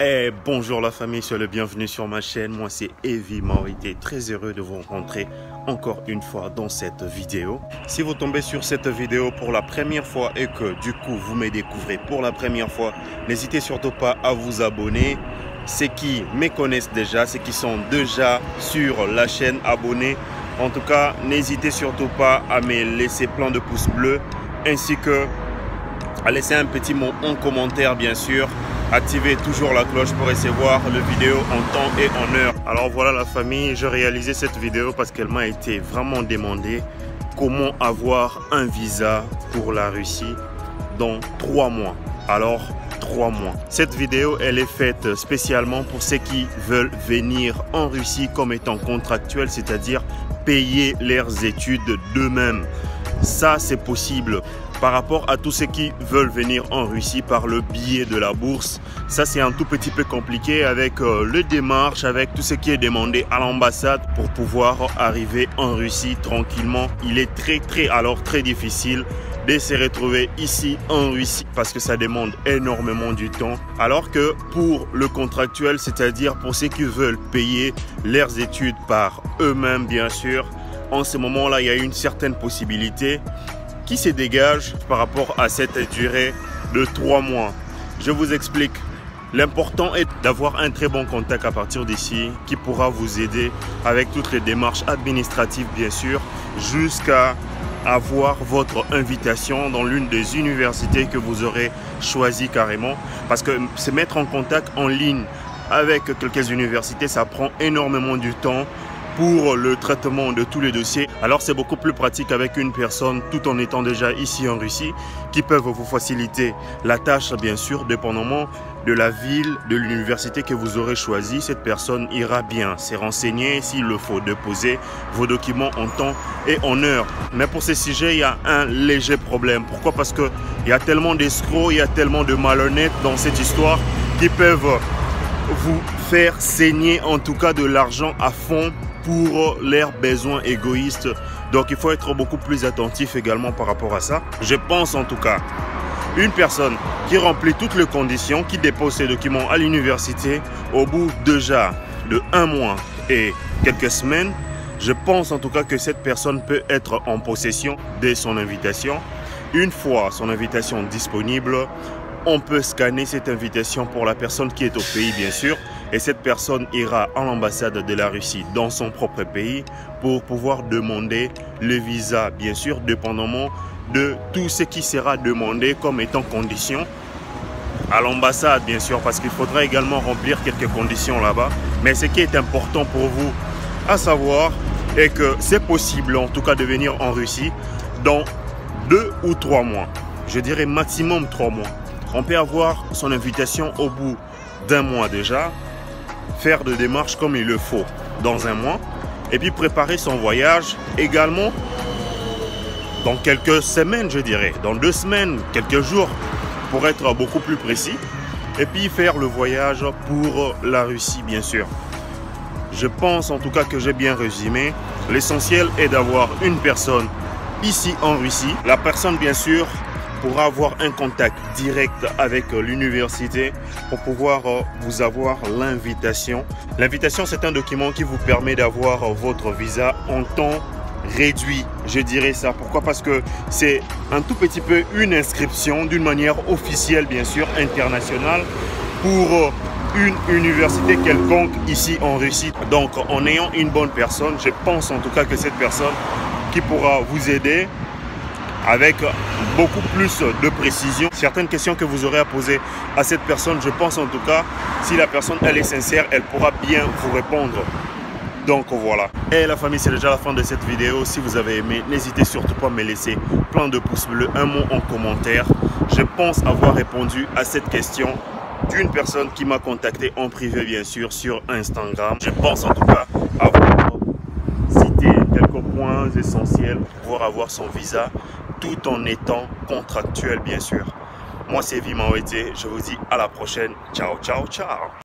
Et bonjour la famille, soyez le bienvenu sur ma chaîne. Moi c'est Evie Maorité, très heureux de vous rencontrer encore une fois dans cette vidéo. Si vous tombez sur cette vidéo pour la première fois et que du coup vous me découvrez pour la première fois, n'hésitez surtout pas à vous abonner. Ceux qui me connaissent déjà, ceux qui sont déjà sur la chaîne abonnés, en tout cas n'hésitez surtout pas à me laisser plein de pouces bleus ainsi que à laisser un petit mot en commentaire bien sûr. Activez toujours la cloche pour recevoir les vidéos en temps et en heure. Alors voilà la famille, j'ai réalisé cette vidéo parce qu'elle m'a été vraiment demandée comment avoir un visa pour la Russie dans 3 mois. Alors 3 mois. Cette vidéo elle est faite spécialement pour ceux qui veulent venir en Russie comme étant contractuels, c'est-à-dire payer leurs études d'eux-mêmes. Ça c'est possible. Par rapport à tous ceux qui veulent venir en Russie par le biais de la bourse, ça c'est un tout petit peu compliqué avec les démarches, avec tout ce qui est demandé à l'ambassade pour pouvoir arriver en Russie tranquillement. Il est très difficile de se retrouver ici en Russie parce que ça demande énormément du temps. Alors que pour le contractuel, c'est-à-dire pour ceux qui veulent payer leurs études par eux-mêmes bien sûr, en ce moment-là il y a une certaine possibilité qui se dégage par rapport à cette durée de 3 mois. Je vous explique. L'important est d'avoir un très bon contact à partir d'ici qui pourra vous aider avec toutes les démarches administratives bien sûr jusqu'à avoir votre invitation dans l'une des universités que vous aurez choisi carrément, parce que se mettre en contact en ligne avec quelques universités ça prend énormément du temps pour le traitement de tous les dossiers. Alors c'est beaucoup plus pratique avec une personne tout en étant déjà ici en Russie qui peuvent vous faciliter la tâche bien sûr dépendamment de la ville, de l'université que vous aurez choisi. Cette personne ira bien se renseigner s'il le faut, déposer vos documents en temps et en heure. Mais pour ces sujets il y a un léger problème. Pourquoi? Parce qu'il y a tellement d'escrocs, il y a tellement de malhonnêtes dans cette histoire qui peuvent vous faire saigner en tout cas de l'argent à fond pour leurs besoins égoïstes. Donc il faut être beaucoup plus attentif également par rapport à ça. Je pense en tout cas, une personne qui remplit toutes les conditions, qui dépose ses documents à l'université, au bout déjà de 1 mois et quelques semaines, je pense en tout cas que cette personne peut être en possession de son invitation. Une fois son invitation disponible, on peut scanner cette invitation pour la personne qui est au pays bien sûr, et cette personne ira à l'ambassade de la Russie dans son propre pays pour pouvoir demander le visa bien sûr dépendamment de tout ce qui sera demandé comme étant condition à l'ambassade bien sûr, parce qu'il faudra également remplir quelques conditions là-bas. Mais ce qui est important pour vous à savoir est que c'est possible en tout cas de venir en Russie dans 2 ou 3 mois, je dirais maximum 3 mois. On peut avoir son invitation au bout d'1 mois déjà, faire des démarches comme il le faut dans 1 mois, et puis préparer son voyage également dans quelques semaines, je dirais, dans 2 semaines, quelques jours, pour être beaucoup plus précis, et puis faire le voyage pour la Russie, bien sûr. Je pense en tout cas que j'ai bien résumé. L'essentiel est d'avoir une personne ici en Russie. La personne, bien sûr, pourra avoir un contact direct avec l'université pour pouvoir vous avoir l'invitation. L'invitation, c'est un document qui vous permet d'avoir votre visa en temps réduit, je dirais ça. Pourquoi? Parce que c'est un tout petit peu une inscription d'une manière officielle, bien sûr, internationale pour une université quelconque ici en Russie. Donc, en ayant une bonne personne, je pense en tout cas que cette personne qui pourra vous aider avec beaucoup plus de précision. Certaines questions que vous aurez à poser à cette personne, je pense en tout cas, si la personne elle est sincère, elle pourra bien vous répondre. Donc voilà. Et la famille, c'est déjà la fin de cette vidéo. Si vous avez aimé, n'hésitez surtout pas à me laisser plein de pouces bleus, un mot en commentaire. Je pense avoir répondu à cette question d'une personne qui m'a contacté en privé bien sûr sur Instagram. Je pense en tout cas avoir cité quelques points essentiels pour pouvoir avoir son visa tout en étant contractuel bien sûr. Moi c'est Evie Maorité, je vous dis à la prochaine. Ciao, ciao, ciao.